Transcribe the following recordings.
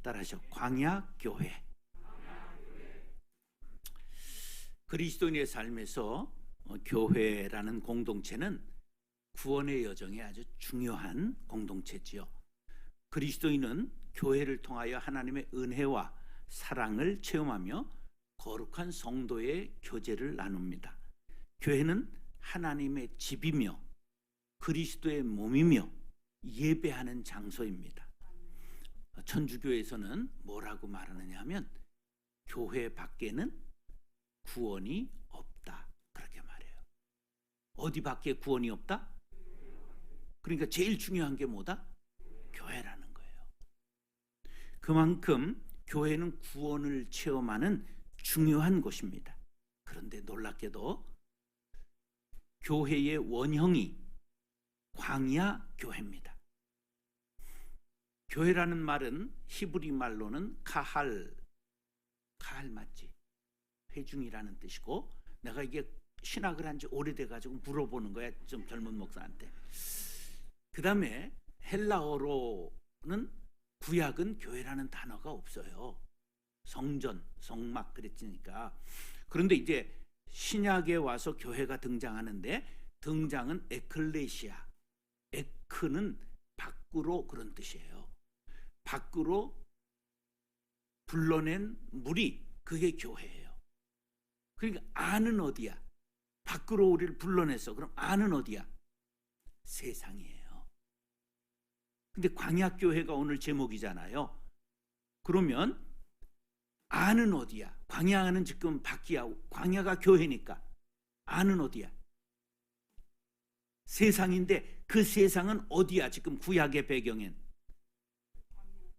따라하셔. 광야교회. 그리스도인의 삶에서 교회라는 공동체는 구원의 여정에 아주 중요한 공동체지요. 그리스도인은 교회를 통하여 하나님의 은혜와 사랑을 체험하며 거룩한 성도의 교제를 나눕니다. 교회는 하나님의 집이며 그리스도의 몸이며 예배하는 장소입니다. 천주교에서는 뭐라고 말하느냐 하면 교회 밖에는 구원이 없다, 그렇게 말해요. 어디 밖에 구원이 없다? 그러니까 제일 중요한 게 뭐다? 교회라는 거예요. 그만큼 교회는 구원을 체험하는 중요한 곳입니다. 그런데 놀랍게도 교회의 원형이 광야 교회입니다. 교회라는 말은 히브리 말로는 카할 맞지? 회중이라는 뜻이고, 내가 이게 신학을 한 지 오래돼 가지고 물어보는 거야, 좀 젊은 목사한테. 그 다음에 헬라어로는 구약은 교회라는 단어가 없어요. 성전, 성막 그랬으니까. 그런데 이제 신약에 와서 교회가 등장하는데, 등장은 에클레시아. 에크는 밖으로, 그런 뜻이에요. 밖으로 불러낸 무리, 그게 교회예요. 그러니까 안은 어디야? 밖으로 우리를 불러냈어. 그럼 안은 어디야? 세상이에요. 근데 광야교회가 오늘 제목이잖아요. 그러면 안은 어디야? 광야는 지금 밖이야. 광야가 교회니까 안은 어디야? 세상인데 그 세상은 어디야? 지금 구약의 배경엔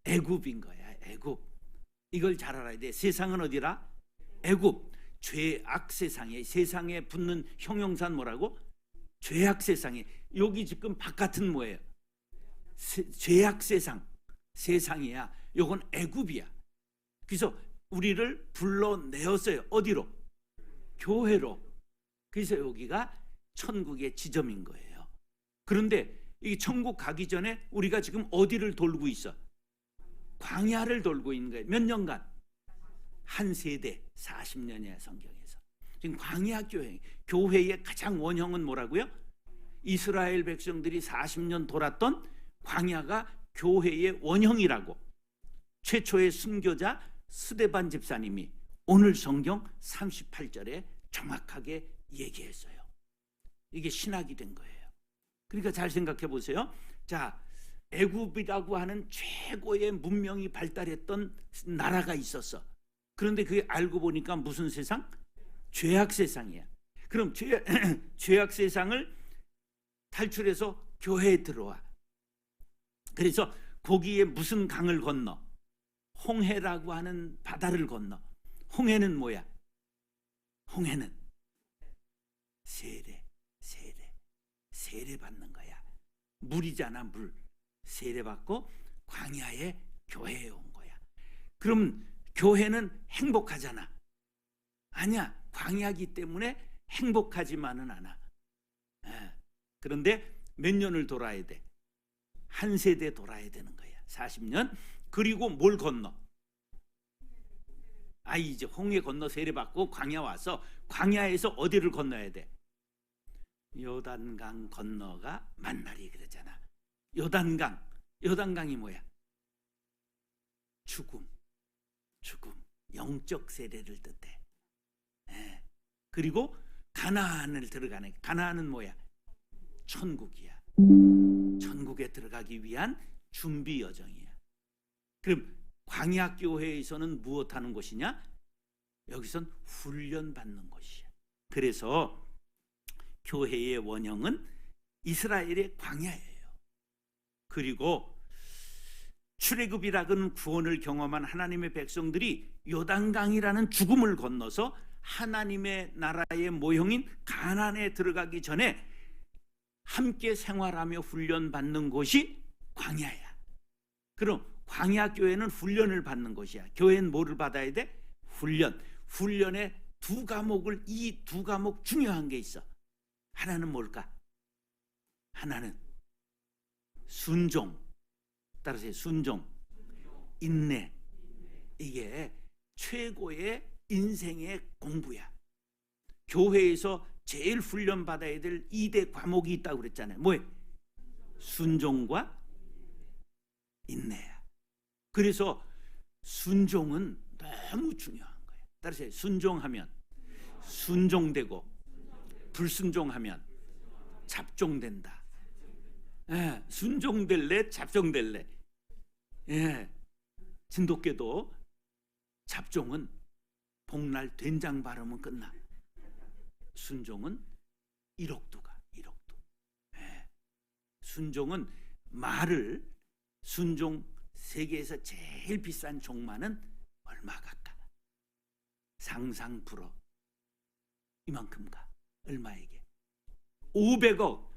애굽인 거야. 애굽. 이걸 잘 알아야 돼. 세상은 어디라? 애굽. 죄악 세상에, 세상에 붙는 형용사는 뭐라고? 죄악 세상에. 여기 지금 바깥은 뭐예요? 죄악 세상. 세상이야. 요건 애굽이야. 그래서 우리를 불러내었어요. 어디로? 교회로. 그래서 여기가 천국의 지점인 거예요. 그런데 이 천국 가기 전에 우리가 지금 어디를 돌고 있어? 광야를 돌고 있는 거예요. 몇 년간? 한 세대, 40년이야 성경에서. 지금 광야교회, 교회의 가장 원형은 뭐라고요? 이스라엘 백성들이 40년 돌았던 광야가 교회의 원형이라고 최초의 순교자 스데반 집사님이 오늘 성경 38절에 정확하게 얘기했어요. 이게 신학이 된 거예요. 그러니까 잘 생각해 보세요. 자, 애굽이라고 하는 최고의 문명이 발달했던 나라가 있었어. 그런데 그게 알고 보니까 무슨 세상? 죄악 세상이야. 그럼 죄악 세상을 탈출해서 교회에 들어와. 그래서 거기에 무슨 강을 건너? 홍해라고 하는 바다를 건너. 홍해는 뭐야? 홍해는 세례 받는 거야. 물이잖아, 물. 세례 받고 광야에 교회에 온 거야. 그럼 교회는 행복하잖아. 아니야. 광야기 때문에 행복하지만은 않아. 그런데 몇 년을 돌아야 돼? 한 세대 돌아야 되는 거야. 40년. 그리고 뭘 건너? 이제 홍해 건너 세례 받고 광야 와서 광야에서 어디를 건너야 돼? 요단강 건너가 만날이 그러잖아. 요단강이 뭐야? 죽음. 영적 세례를 뜻해. 그리고 가나안을 들어가네. 가나안은 뭐야? 천국이야. 천국에 들어가기 위한 준비 여정이야. 그럼 광야교회에서는 무엇하는 곳이냐? 여기선 훈련받는 곳이야. 그래서 교회의 원형은 이스라엘의 광야예요. 그리고 출애굽이라는 구원을 경험한 하나님의 백성들이 요단강이라는 죽음을 건너서 하나님의 나라의 모형인 가나안에 들어가기 전에 함께 생활하며 훈련받는 곳이 광야야. 그럼 광야교회는 훈련을 받는 곳이야. 교회는 뭐를 받아야 돼? 훈련의 이 두 과목 중요한 게 있어. 하나는 뭘까? 하나는 순종. 따라서 순종. 인내. 이게 최고의 인생의 공부야. 교회에서 제일 훈련받아야 될 2대 과목이 있다고 그랬잖아요. 뭐예요? 순종과 인내야. 그래서 순종은 너무 중요한 거예요. 따라서 순종하면 순종되고 불순종하면 잡종된다. 예, 순종될래 잡종될래. 예, 진돗개도 잡종은 복날 된장 바르면 끝나. 순종은 1억도 가. 1억도. 예, 순종은 말을 순종 세계에서 제일 비싼 종마는 얼마 갈까? 상상 불허. 이만큼 가. 얼마에게? 500억.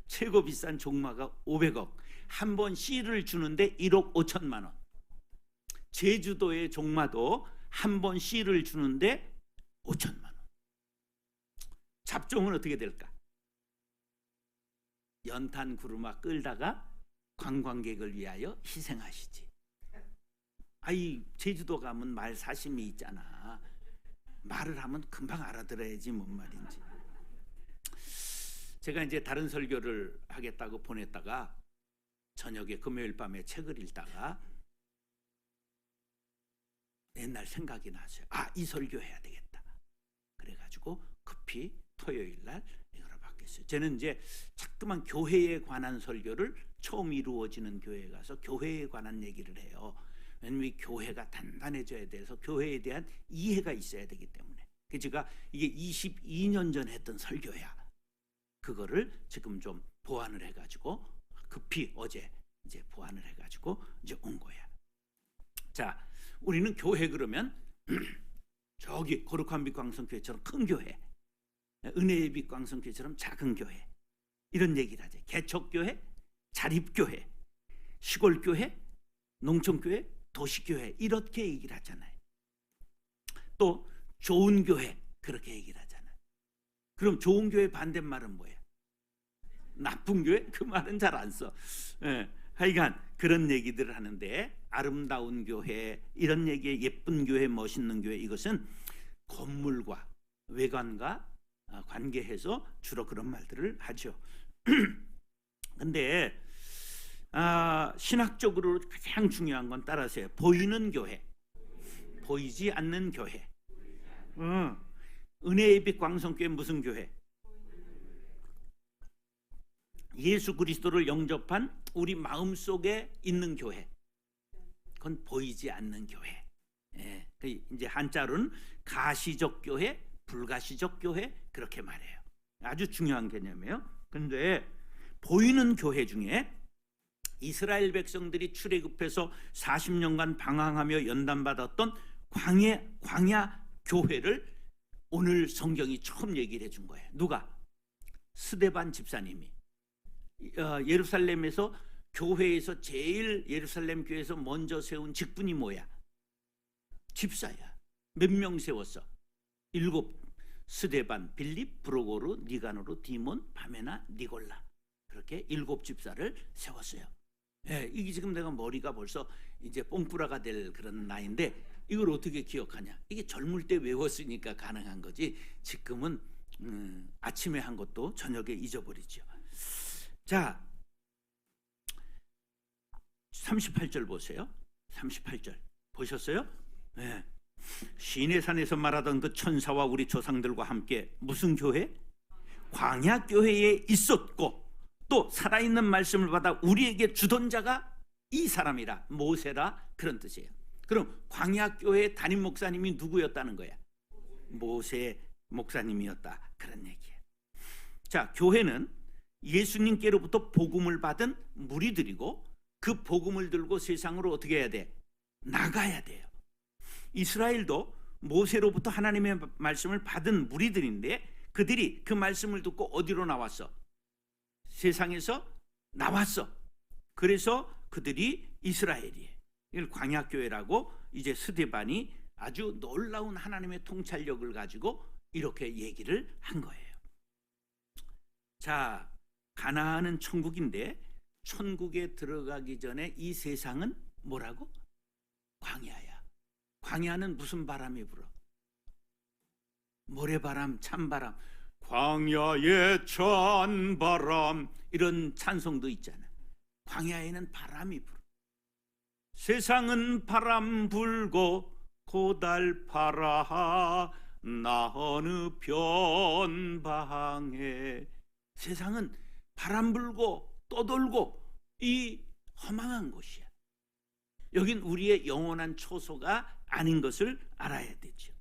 최고 비싼 종마가 500억. 한 번 씨를 주는데 1억 5천만 원. 제주도의 종마도 한 번 씨를 주는데 5천만 원. 잡종은 어떻게 될까? 연탄 구루마 끌다가 관광객을 위하여 희생하시지. 아이, 제주도 가면 말 사심이 있잖아. 말을 하면 금방 알아들어야지 뭔 말인지. 제가 이제 다른 설교를 하겠다고 보냈다가 저녁에 금요일 밤에 책을 읽다가 옛날 생각이 났어요. 아, 이 설교 해야 되겠다. 그래가지고 급히 토요일 날 이거를 바뀌었어요. 저는 이제 자꾸만 교회에 관한 설교를 처음 이루어지는 교회에 가서 교회에 관한 얘기를 해요. 왜냐면 교회가 단단해져야 돼서 교회에 대한 이해가 있어야 되기 때문에. 그래서 제가 이게 22년 전 했던 설교야. 그거를 지금 좀 보완을 해가지고 급히 어제 이제 보완을 해가지고 이제 온 거야. 자, 우리는 교회 그러면 저기 거룩한 빛 광성교회처럼 큰 교회, 은혜의 빛 광성교회처럼 작은 교회, 이런 얘기를 하죠. 개척교회, 자립교회, 시골교회, 농촌교회, 도시교회, 이렇게 얘기를 하잖아요. 또 좋은 교회, 그렇게 얘기를 하잖아요. 그럼 좋은 교회 반대말은 뭐예요? 나쁜 교회? 그 말은 잘 안 써. 예, 하여간 그런 얘기들을 하는데, 아름다운 교회, 이런 얘기에 예쁜 교회, 멋있는 교회, 이것은 건물과 외관과 관계해서 주로 그런 말들을 하죠. 근데 신학적으로 가장 중요한 건 따라서요. 보이는 교회, 보이지 않는 교회. 은혜의 빛 광성교회 무슨 교회? 예수 그리스도를 영접한 우리 마음속에 있는 교회. 그건 보이지 않는 교회. 예, 이제 한자로는 가시적 교회, 불가시적 교회, 그렇게 말해요. 아주 중요한 개념이에요. 근데 보이는 교회 중에 이스라엘 백성들이 출애굽해서 40년간 방황하며 연단받았던 광야 교회를 오늘 성경이 처음 얘기를 해준 거예요. 누가? 스데반 집사님이 예루살렘에서 교회에서 제일 예루살렘 교회에서 먼저 세운 직분이 뭐야? 집사야. 몇 명 세웠어? 7. 스데반, 빌립, 브로고르, 니가노르, 디몬, 바메나, 니골라. 그렇게 7 집사를 세웠어요. 예, 이게 지금 내가 머리가 벌써 이제 뽕뿌라가 될 그런 나이인데 이걸 어떻게 기억하냐? 이게 젊을 때 외웠으니까 가능한 거지. 지금은 아침에 한 것도 저녁에 잊어버리죠. 자, 38절 보세요. 38절 보셨어요? 네. 시내산에서 말하던 그 천사와 우리 조상들과 함께 무슨 교회? 광야 교회에 있었고 또 살아있는 말씀을 받아 우리에게 주던 자가 이 사람이라, 모세라, 그런 뜻이에요. 그럼 광야 교회 담임 목사님이 누구였다는 거야? 모세 목사님이었다, 그런 얘기예요. 자, 교회는 예수님께로부터 복음을 받은 무리들이고 그 복음을 들고 세상으로 어떻게 해야 돼? 나가야 돼요. 이스라엘도 모세로부터 하나님의 말씀을 받은 무리들인데 그들이 그 말씀을 듣고 어디로 나왔어? 세상에서 나왔어. 그래서 그들이 이스라엘이에요. 이걸 광야교회라고 이제 스데반이 아주 놀라운 하나님의 통찰력을 가지고 이렇게 얘기를 한 거예요. 자, 가나안은 천국인데 천국에 들어가기 전에 이 세상은 뭐라고? 광야야. 광야는 무슨 바람이 불어? 모래바람, 찬바람. 광야의 찬바람, 이런 찬송도 있잖아. 광야에는 바람이 불어. 세상은 바람 불고 고달파라 나 어느 변방에. 세상은 바람 불고 떠돌고 이 허망한 곳이야. 여긴 우리의 영원한 초소가 아닌 것을 알아야 되죠.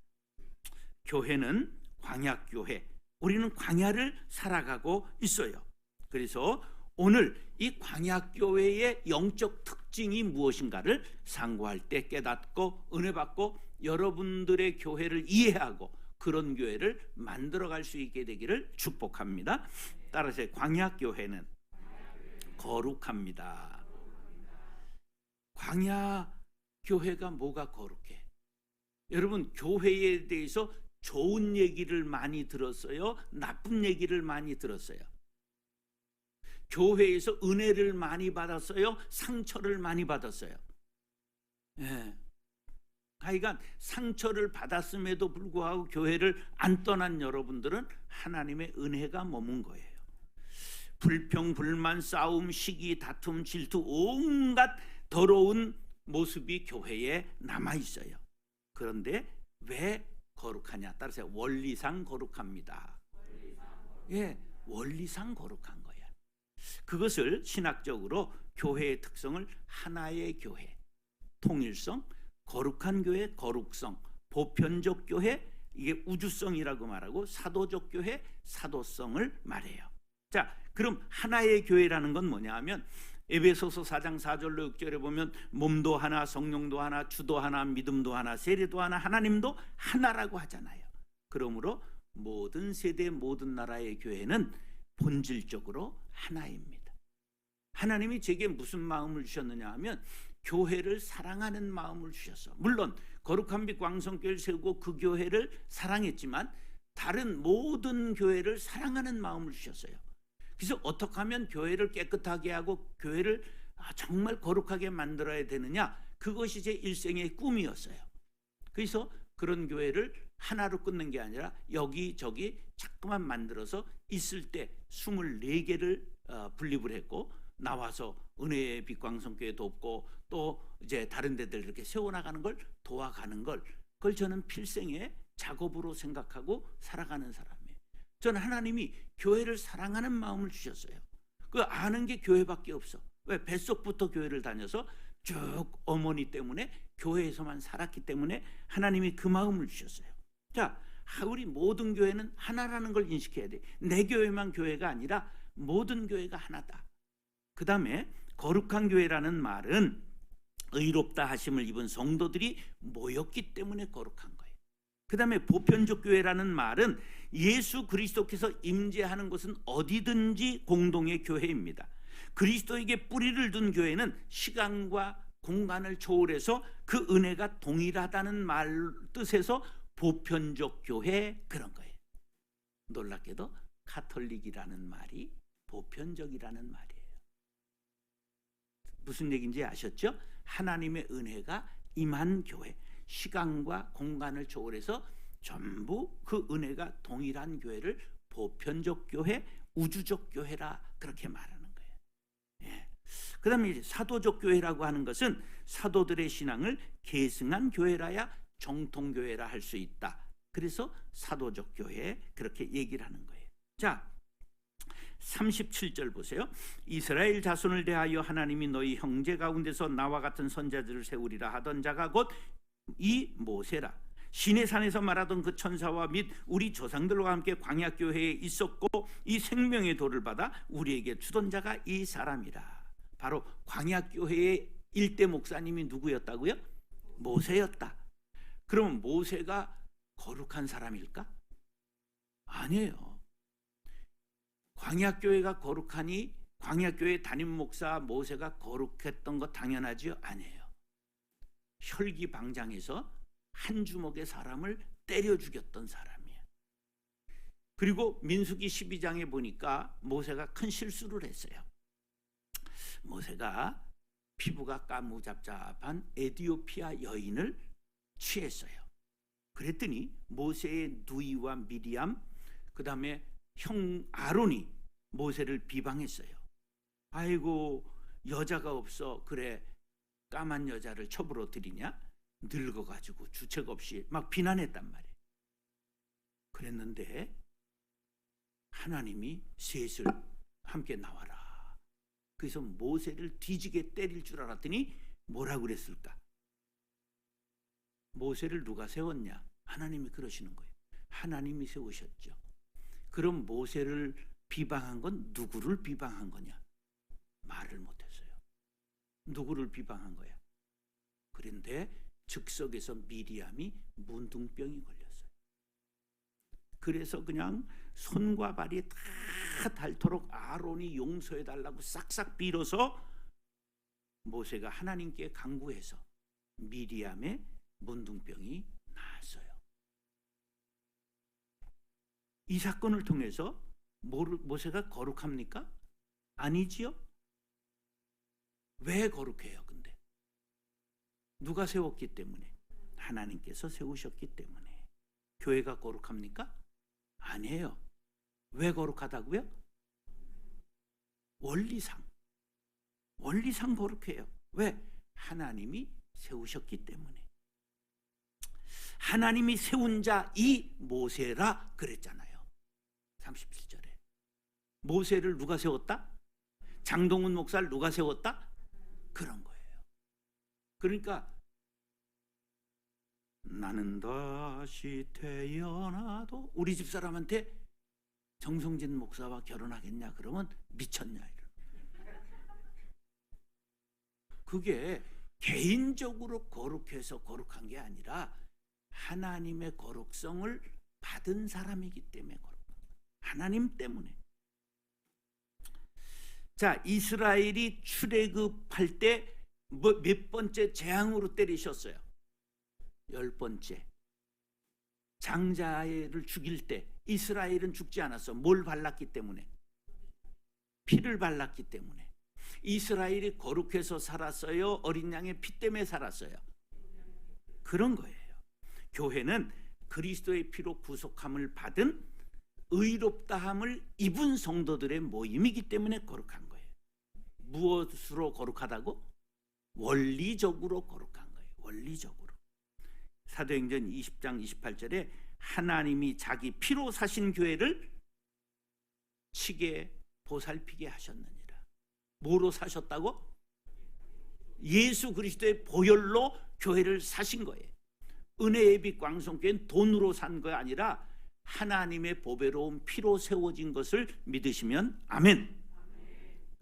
교회는 광야교회, 우리는 광야를 살아가고 있어요. 그래서 오늘 이 광야교회의 영적 특징이 무엇인가를 상고할 때 깨닫고 은혜 받고 여러분들의 교회를 이해하고 그런 교회를 만들어갈 수 있게 되기를 축복합니다. 따라서 광야교회는 거룩합니다. 광야교회가 뭐가 거룩해? 여러분, 교회에 대해서 좋은 얘기를 많이 들었어요? 나쁜 얘기를 많이 들었어요? 교회에서 은혜를 많이 받았어요? 상처를 많이 받았어요? 예. 하여간 상처를 받았음에도 불구하고 교회를 안 떠난 여러분들은 하나님의 은혜가 머문 거예요. 불평, 불만, 싸움, 시기, 다툼, 질투, 온갖 더러운 모습이 교회에 남아 있어요. 그런데 왜 거룩하냐? 따라서 원리상 거룩합니다. 예, 원리상 거룩한 거야. 그것을 신학적으로 교회의 특성을 하나의 교회, 통일성, 거룩한 교회, 거룩성, 보편적 교회, 이게 우주성이라고 말하고, 사도적 교회, 사도성을 말해요. 자, 그럼 하나의 교회라는 건 뭐냐 하면 에베소서 4장 4절로 6절에 보면 몸도 하나, 성령도 하나, 주도 하나, 믿음도 하나, 세례도 하나, 하나님도 하나라고 하잖아요. 그러므로 모든 세대, 모든 나라의 교회는 본질적으로 하나입니다. 하나님이 제게 무슨 마음을 주셨느냐 하면 교회를 사랑하는 마음을 주셨어. 물론 거룩한 빛 광성교회를 세우고 그 교회를 사랑했지만 다른 모든 교회를 사랑하는 마음을 주셨어요. 그래서 어떻게 하면 교회를 깨끗하게 하고 교회를 정말 거룩하게 만들어야 되느냐, 그것이 제 일생의 꿈이었어요. 그래서 그런 교회를 하나로 끊는 게 아니라 여기저기 자꾸만 만들어서 있을 때 24개를 분립을 했고, 나와서 은혜의 빛광성교회 돕고 또 이제 다른 데들 이렇게 세워나가는 걸 도와가는 걸, 그걸 저는 필생의 작업으로 생각하고 살아가는 사람이에요. 저는 하나님이 교회를 사랑하는 마음을 주셨어요. 그 아는 게 교회밖에 없어. 왜? 뱃속부터 교회를 다녀서 쭉 어머니 때문에 교회에서만 살았기 때문에 하나님이 그 마음을 주셨어요. 자, 우리 모든 교회는 하나라는 걸 인식해야 돼. 내 교회만 교회가 아니라 모든 교회가 하나다. 그 다음에 거룩한 교회라는 말은 의롭다 하심을 입은 성도들이 모였기 때문에 거룩한 거예요. 그 다음에 보편적 교회라는 말은 예수 그리스도께서 임재하는 곳은 어디든지 공동의 교회입니다. 그리스도에게 뿌리를 둔 교회는 시간과 공간을 초월해서 그 은혜가 동일하다는 말 뜻에서 보편적 교회, 그런 거예요. 놀랍게도 카톨릭이라는 말이 보편적이라는 말이에요. 무슨 얘기인지 아셨죠? 하나님의 은혜가 임한 교회, 시간과 공간을 초월해서 전부 그 은혜가 동일한 교회를 보편적 교회, 우주적 교회라 그렇게 말하는 거예요. 예. 그 다음에 사도적 교회라고 하는 것은 사도들의 신앙을 계승한 교회라야 정통교회라 할 수 있다. 그래서 사도적 교회, 그렇게 얘기를 하는 거예요. 자, 37절 보세요. 이스라엘 자손을 대하여 하나님이 너희 형제 가운데서 나와 같은 선자들을 세우리라 하던 자가 곧 이 모세라. 시내산에서 말하던 그 천사와 및 우리 조상들과 함께 광야교회에 있었고 이 생명의 도를 받아 우리에게 주던 자가 이 사람이라. 바로 광야교회의 일대 목사님이 누구였다고요? 모세였다. 그러면 모세가 거룩한 사람일까? 아니에요. 광야교회가 거룩하니 광야교회 담임 목사 모세가 거룩했던 거 당연하지요? 아니에요. 혈기방장해서 한 주먹의 사람을 때려 죽였던 사람이에요. 그리고 민수기 12장에 보니까 모세가 큰 실수를 했어요. 모세가 피부가 까무잡잡한 에디오피아 여인을 취했어요. 그랬더니 모세의 누이와 미리암, 그 다음에 형 아론이 모세를 비방했어요. 아이고, 여자가 없어 그래 까만 여자를 첩으로 들이냐? 늙어가지고 주책 없이 막 비난했단 말이에요. 그랬는데 하나님이 셋을 함께 나와라. 그래서 모세를 뒤지게 때릴 줄 알았더니 뭐라고 그랬을까? 모세를 누가 세웠냐? 하나님이 그러시는 거예요. 하나님이 세우셨죠. 그럼 모세를 비방한 건 누구를 비방한 거냐? 말을 못했어요. 누구를 비방한 거야? 그런데 즉석에서 미리암이 문둥병이 걸렸어요. 그래서 그냥 손과 발이 다 닳도록 아론이 용서해달라고 싹싹 빌어서 모세가 하나님께 간구해서 미리암의 문둥병이 나았어요. 이 사건을 통해서 모세가 거룩합니까? 아니지요? 왜 거룩해요? 근데 누가 세웠기 때문에? 하나님께서 세우셨기 때문에. 교회가 거룩합니까? 아니에요. 왜 거룩하다고요? 원리상 거룩해요. 왜? 하나님이 세우셨기 때문에. 하나님이 세운 자 이 모세라 그랬잖아요. 37절에 모세를 누가 세웠다? 장동훈 목사를 누가 세웠다? 그런 거예요. 그러니까 나는 다시 태어나도 우리 집사람한테 정성진 목사와 결혼하겠냐 그러면 미쳤냐 그게 개인적으로 거룩해서 거룩한 게 아니라 하나님의 거룩성을 받은 사람이기 때문에 거룩한 거예요. 하나님 때문에. 자, 이스라엘이 출애굽할 때 몇 번째 재앙으로 때리셨어요? 10번째. 장자를 죽일 때 이스라엘은 죽지 않았어. 뭘 발랐기 때문에? 피를 발랐기 때문에. 이스라엘이 거룩해서 살았어요? 어린 양의 피 때문에 살았어요? 그런 거예요. 교회는 그리스도의 피로 구속함을 받은 의롭다함을 입은 성도들의 모임이기 때문에 거룩한 거예요. 무엇으로 거룩하다고? 원리적으로 거룩한 거예요. 원리적으로. 사도행전 20장 28절에 하나님이 자기 피로 사신 교회를 치게 보살피게 하셨느니라. 뭐로 사셨다고? 예수 그리스도의 보혈로 교회를 사신 거예요. 은혜의 빛 광성교회는 돈으로 산 거 아니라 하나님의 보배로운 피로 세워진 것을 믿으시면 아멘.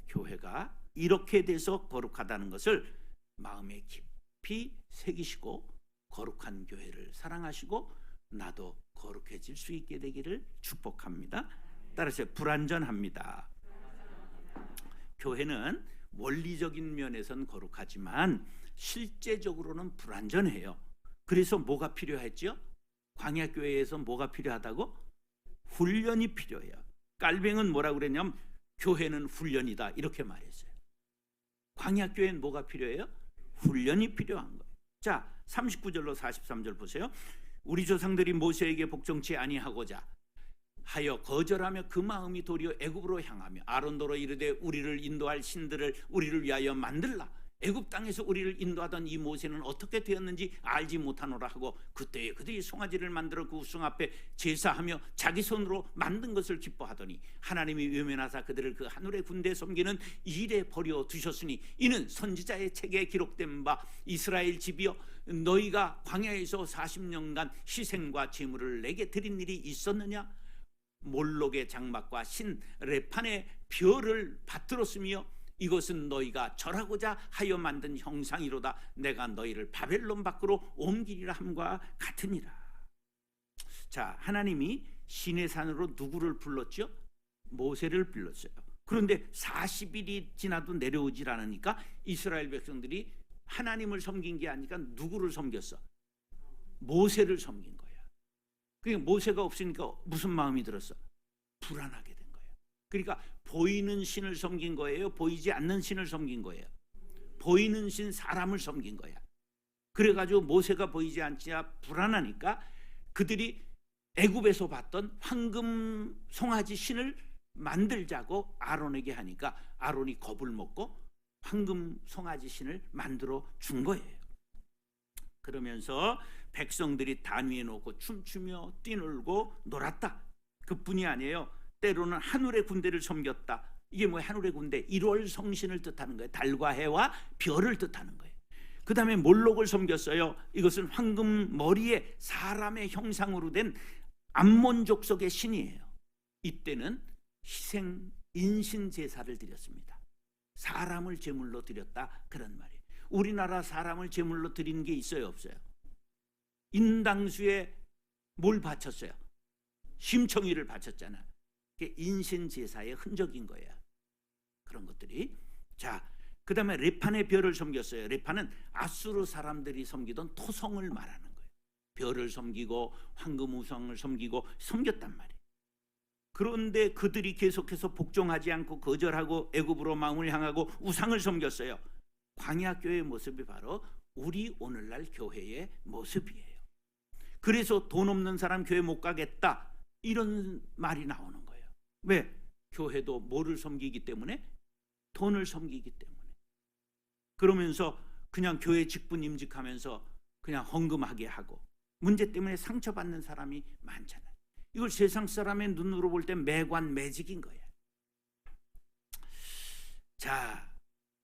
교회가 이렇게 돼서 거룩하다는 것을 마음에 깊이 새기시고 거룩한 교회를 사랑하시고 나도 거룩해질 수 있게 되기를 축복합니다. 따라서 불완전합니다. 교회는 원리적인 면에선 거룩하지만 실제적으로는 불완전해요. 그래서 뭐가 필요했죠? 광야교회에서 뭐가 필요하다고? 훈련이 필요해요. 깔뱅은 뭐라고 그랬냐면 교회는 훈련이다 이렇게 말했어요. 광야교회는 뭐가 필요해요? 훈련이 필요한 거예요. 자, 39절로 43절 보세요. 우리 조상들이 모세에게 복종치 아니하고자 하여 거절하며 그 마음이 도리어 애굽으로 향하며 아론도로 이르되 우리를 인도할 신들을 우리를 위하여 만들라. 애굽 땅에서 우리를 인도하던 이 모세는 어떻게 되었는지 알지 못하노라 하고 그때에 그들이 송아지를 만들어 그 우상 앞에 제사하며 자기 손으로 만든 것을 기뻐하더니 하나님이 외면하사 그들을 그 하늘의 군대에 섬기는 일에 버려 두셨으니 이는 선지자의 책에 기록된 바 이스라엘 집이여 너희가 광야에서 40년간 희생과 제물을 내게 드린 일이 있었느냐? 몰록의 장막과 신 레판의 별을 받들었으며 이것은 너희가 절하고자 하여 만든 형상이로다. 내가 너희를 바벨론 밖으로 옮기리라 함과 같으니라. 자, 하나님이 시내산으로 누구를 불렀죠? 모세를 불렀어요. 그런데 40일이 지나도 내려오질 않으니까 이스라엘 백성들이 하나님을 섬긴 게 아니라 누구를 섬겼어? 모세를 섬긴 거야. 그러니까 모세가 없으니까 무슨 마음이 들었어? 불안하게 된 거예요. 그러니까 보이는 신을 섬긴 거예요? 보이지 않는 신을 섬긴 거예요? 보이는 신 사람을 섬긴 거야. 그래가지고 모세가 보이지 않자 불안하니까 그들이 애굽에서 봤던 황금 송아지 신을 만들자고 아론에게 하니까 아론이 겁을 먹고 황금 송아지 신을 만들어 준 거예요. 그러면서 백성들이 단 위에 놓고 춤추며 뛰놀고 놀았다. 그뿐이 아니에요. 때로는 하늘의 군대를 섬겼다. 이게 뭐예요? 하늘의 군대, 1월 성신을 뜻하는 거예요. 달과 해와 별을 뜻하는 거예요. 그 다음에 몰록을 섬겼어요. 이것은 황금 머리에 사람의 형상으로 된 암몬 족속의 신이에요. 이때는 희생 인신 제사를 드렸습니다. 사람을 제물로 드렸다, 그런 말이에요. 우리나라 사람을 제물로 드리는 게 있어요, 없어요? 인당수에 뭘 바쳤어요? 심청이를 바쳤잖아. 그게 인신 제사의 흔적인 거야. 그런 것들이. 자, 그 다음에 레판의 별을 섬겼어요. 레판은 아수르 사람들이 섬기던 토성을 말하는 거예요. 별을 섬기고 황금 우상을 섬기고 섬겼단 말이에요. 그런데 그들이 계속해서 복종하지 않고 거절하고 애굽으로 마음을 향하고 우상을 섬겼어요. 광야 교회의 모습이 바로 우리 오늘날 교회의 모습이에요. 그래서 돈 없는 사람 교회 못 가겠다, 이런 말이 나오는 거예요. 왜? 교회도 뭐를 섬기기 때문에? 돈을 섬기기 때문에. 그러면서 그냥 교회 직분 임직하면서 그냥 헌금하게 하고, 문제 때문에 상처받는 사람이 많잖아요. 이걸 세상 사람의 눈으로 볼 때 매관 매직인 거예요. 자,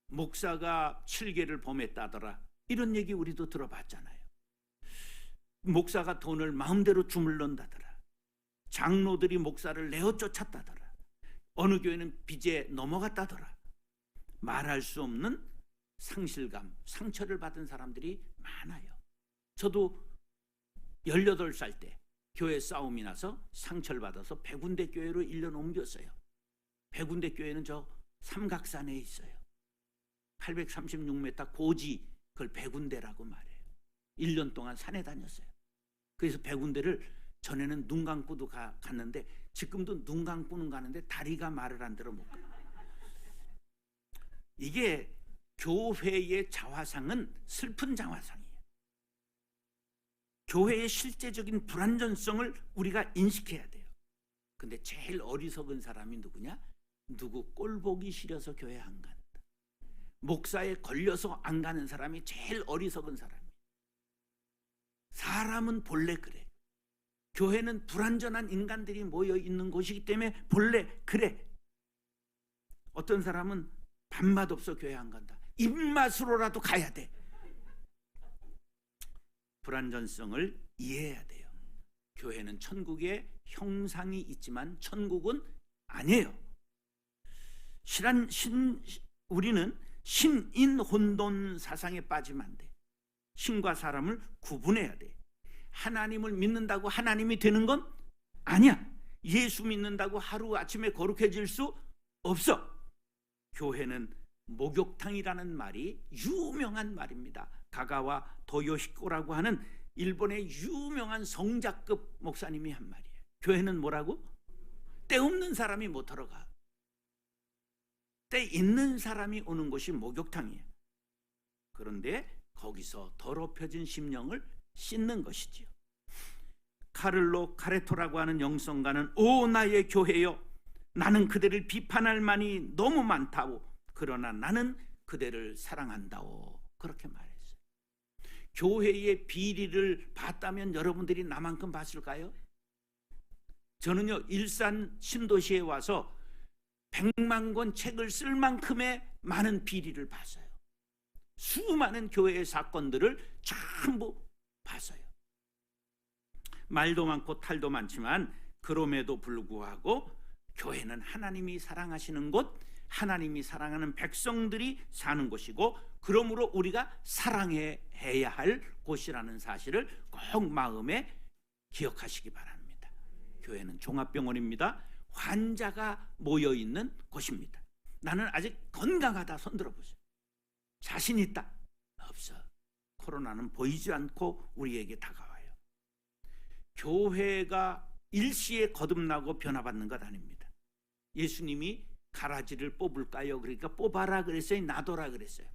목사가 7개를 범했다더라, 이런 얘기 우리도 들어봤잖아요. 목사가 돈을 마음대로 주물른다더라, 장로들이 목사를 내어 쫓았다더라, 어느 교회는 빚에 넘어갔다더라. 말할 수 없는 상실감, 상처를 받은 사람들이 많아요. 저도 18살 때 교회 싸움이 나서 상처를 받아서 백운대 교회로 1년 옮겼어요. 백운대 교회는 저 삼각산에 있어요. 836m 고지, 그걸 백운대라고 말해요. 1년 동안 산에 다녔어요. 그래서 백운대를 전에는 눈 감고도 갔는데 지금도 눈 감고는 가는데 다리가 말을 안 들어 못 가요. 이게 교회의 자화상은 슬픈 자화상이에요. 교회의 실제적인 불완전성을 우리가 인식해야 돼요. 근데 제일 어리석은 사람이 누구냐? 누구 꼴 보기 싫어서 교회 안 간다. 목사에 걸려서 안 가는 사람이 제일 어리석은 사람이에요. 사람은 본래 그래. 교회는 불완전한 인간들이 모여 있는 곳이기 때문에 본래 그래. 어떤 사람은 밥맛 없어 교회 안 간다. 입맛으로라도 가야 돼. 불완전성을 이해해야 돼요. 교회는 천국의 형상이 있지만 천국은 아니에요. 우리는 신인 혼돈 사상에 빠지면 안 돼. 신과 사람을 구분해야 돼. 하나님을 믿는다고 하나님이 되는 건 아니야. 예수 믿는다고 하루아침에 거룩해질 수 없어. 교회는 목욕탕이라는 말이 유명한 말입니다. 가가와 도요히코라고 하는 일본의 유명한 성자급 목사님이 한 말이에요. 교회는 뭐라고? 때 없는 사람이 못 들어가. 때 있는 사람이 오는 곳이 목욕탕이에요. 그런데 거기서 더럽혀진 심령을 씻는 것이지요. 카를로 카레토라고 하는 영성가는 오 나의 교회여, 나는 그대를 비판할 만이 너무 많다오. 그러나 나는 그대를 사랑한다오. 그렇게 말했어요. 교회의 비리를 봤다면 여러분들이 나만큼 봤을까요? 저는요, 일산 신도시에 와서 100만 권 책을 쓸 만큼의 많은 비리를 봤어요. 수많은 교회의 사건들을 전부 봤어요. 말도 많고 탈도 많지만 그럼에도 불구하고 교회는 하나님이 사랑하시는 곳, 하나님이 사랑하는 백성들이 사는 곳이고, 그러므로 우리가 사랑해야 할 곳이라는 사실을 꼭 마음에 기억하시기 바랍니다. 교회는 종합병원입니다. 환자가 모여있는 곳입니다. 나는 아직 건강하다, 손 들어보세요. 자신 있다? 없어. 코로나는 보이지 않고 우리에게 다가와요. 교회가 일시에 거듭나고 변화받는 것 아닙니다. 예수님이 가라지를 뽑을까요? 그러니까 뽑아라 그랬어요? 놔둬라 그랬어요?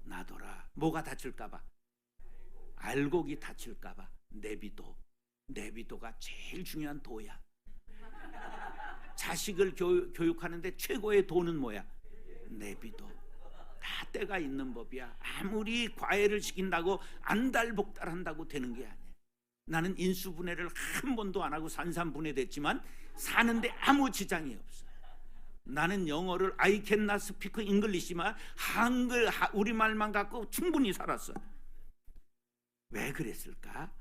놔둬라. 뭐가 다칠까봐? 알곡이 다칠까봐. 내비도가 제일 중요한 도야. 자식을 교육하는데 최고의 도는 뭐야? 내비도. 다 때가 있는 법이야. 아무리 과외를 시킨다고 안달복달한다고 되는 게 아니야. 나는 인수분해를 한 번도 안 하고 산산분해됐지만 사는데 아무 지장이 없어. 나는 영어를 I cannot speak English만 한글 우리말만 갖고 충분히 살았어. 왜 그랬을까?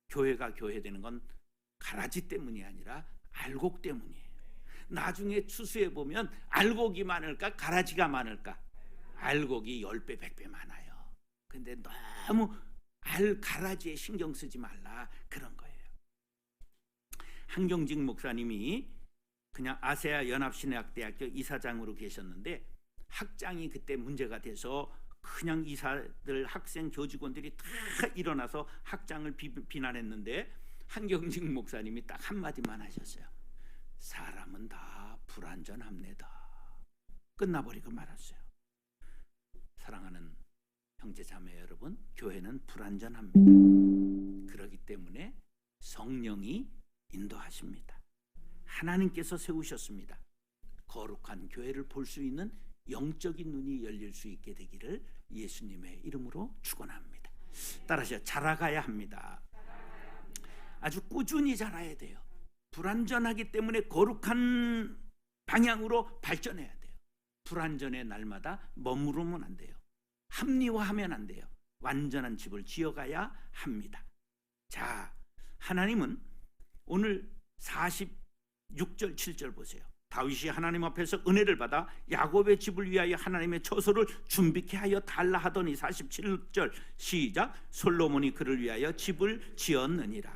교회가 교회되는 건 가라지 때문이 아니라 알곡 때문이에요. 나중에 추수해 보면 알곡이 많을까 가라지가 많을까? 알곡이 10배 100배 많아요. 근데 너무 가라지에 신경 쓰지 말라 그런 거예요. 한경직 목사님이 그냥 아세아 연합신학대학교 이사장으로 계셨는데 학장이 그때 문제가 돼서 그냥 이사들 학생 교직원들이 다 일어나서 학장을 비난했는데 한경직 목사님이 딱 한마디만 하셨어요. 사람은 다 불완전합니다. 끝나버리고 말았어요. 사랑하는 형제자매 여러분, 교회는 불완전합니다. 그렇기 때문에 성령이 인도하십니다. 하나님께서 세우셨습니다. 거룩한 교회를 볼 수 있는 영적인 눈이 열릴 수 있게 되기를 예수님의 이름으로 축원합니다. 따라서 자라가야 합니다. 아주 꾸준히 자라야 돼요. 불완전하기 때문에 거룩한 방향으로 발전해야 돼요. 불완전의 날마다 머무르면 안 돼요. 합리화하면 안 돼요. 완전한 집을 지어가야 합니다. 자, 하나님은 오늘 46절 7절 보세요. 다윗이 하나님 앞에서 은혜를 받아 야곱의 집을 위하여 하나님의 처소를 준비케 하여 달라 하더니 47절 시작. 솔로몬이 그를 위하여 집을 지었느니라.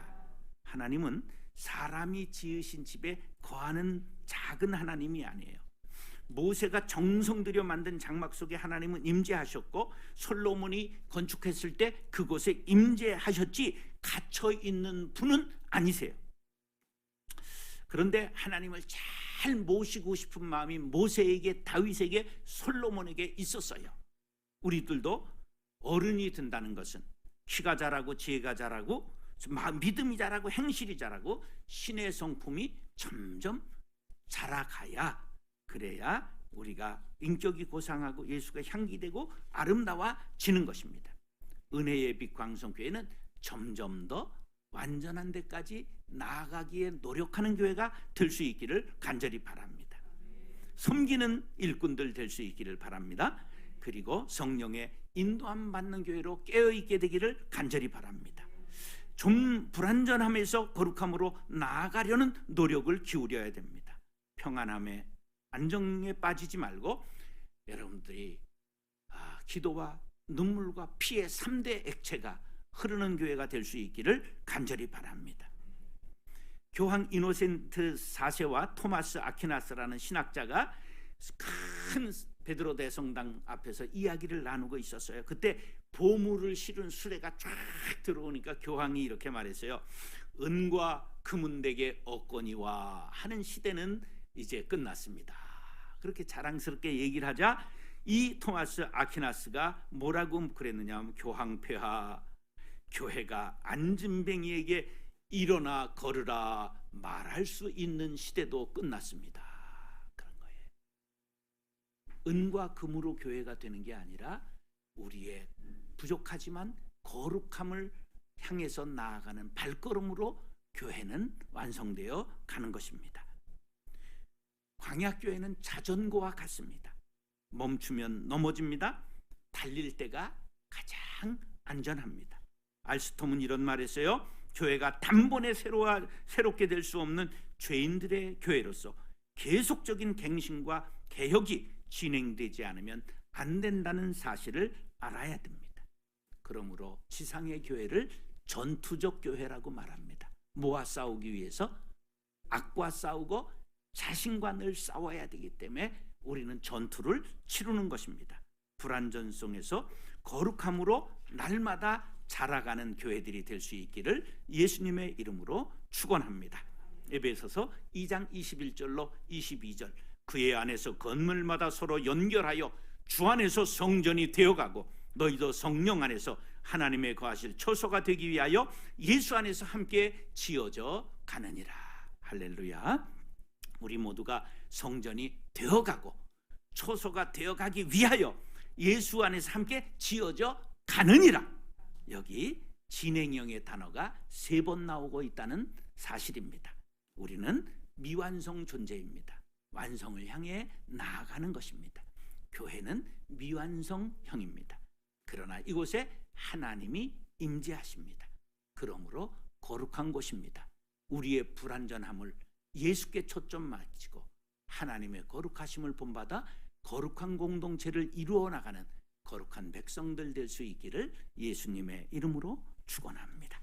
하나님은 사람이 지으신 집에 거하는 작은 하나님이 아니에요. 모세가 정성 들여 만든 장막 속에 하나님은 임재하셨고 솔로몬이 건축했을 때 그곳에 임재하셨지 갇혀 있는 분은 아니세요. 그런데 하나님을 잘 모시고 싶은 마음이 모세에게, 다윗에게, 솔로몬에게 있었어요. 우리들도 어른이 된다는 것은 키가 자라고 지혜가 자라고 믿음이 자라고 행실이 자라고 신의 성품이 점점 자라가야, 그래야 우리가 인격이 고상하고 예수가 향기되고 아름다워지는 것입니다. 은혜의 빛 광성교회는 점점 더 완전한 데까지 나아가기에 노력하는 교회가 될 수 있기를 간절히 바랍니다. 섬기는 일꾼들 될 수 있기를 바랍니다. 그리고 성령의 인도함 받는 교회로 깨어있게 되기를 간절히 바랍니다. 좀 불완전함에서 거룩함으로 나아가려는 노력을 기울여야 됩니다. 평안함에 안정에 빠지지 말고 여러분들이 기도와 눈물과 피의 3대 액체가 흐르는 교회가 될 수 있기를 간절히 바랍니다. 교황 이노센트 4세와 토마스 아퀴나스라는 신학자가 큰 베드로 대성당 앞에서 이야기를 나누고 있었어요. 그때 보물을 실은 수레가 쫙 들어오니까 교황이 이렇게 말했어요. 은과 금은 내게 얻거니와 하는 시대는 이제 끝났습니다. 그렇게 자랑스럽게 얘기를 하자 이 토마스 아퀴나스가 뭐라고 그랬느냐 하면, 교황폐하, 교회가 앉은뱅이에게 일어나 걸으라 말할 수 있는 시대도 끝났습니다. 그런 거예요. 은과 금으로 교회가 되는 게 아니라 우리의 부족하지만 거룩함을 향해서 나아가는 발걸음으로 교회는 완성되어 가는 것입니다. 광야교회는 자전거와 같습니다. 멈추면 넘어집니다. 달릴 때가 가장 안전합니다. 알스톰은 이런 말했어요. 교회가 단번에 새롭게 될 수 없는 죄인들의 교회로서 계속적인 갱신과 개혁이 진행되지 않으면 안 된다는 사실을 알아야 됩니다. 그러므로 지상의 교회를 전투적 교회라고 말합니다. 뭐와 싸우기 위해서? 악과 싸우고 자신과 늘 싸워야 되기 때문에 우리는 전투를 치르는 것입니다. 불완전성에서 거룩함으로 날마다 자라가는 교회들이 될 수 있기를 예수님의 이름으로 축원합니다. 에베소서 2장 21절로 22절. 그의 안에서 건물마다 서로 연결하여 주 안에서 성전이 되어가고 너희도 성령 안에서 하나님의 거하실 처소가 되기 위하여 예수 안에서 함께 지어져 가느니라. 할렐루야. 우리 모두가 성전이 되어가고 처소가 되어가기 위하여 예수 안에서 함께 지어져 가느니라. 여기 진행형의 단어가 3번 나오고 있다는 사실입니다. 우리는 미완성 존재입니다. 완성을 향해 나아가는 것입니다. 교회는 미완성형입니다. 그러나 이곳에 하나님이 임재하십니다. 그러므로 거룩한 곳입니다. 우리의 불완전함을 예수께 초점 맞추고 하나님의 거룩하심을 본받아 거룩한 공동체를 이루어 나가는 거룩한 백성들 될 수 있기를 예수님의 이름으로 축원합니다.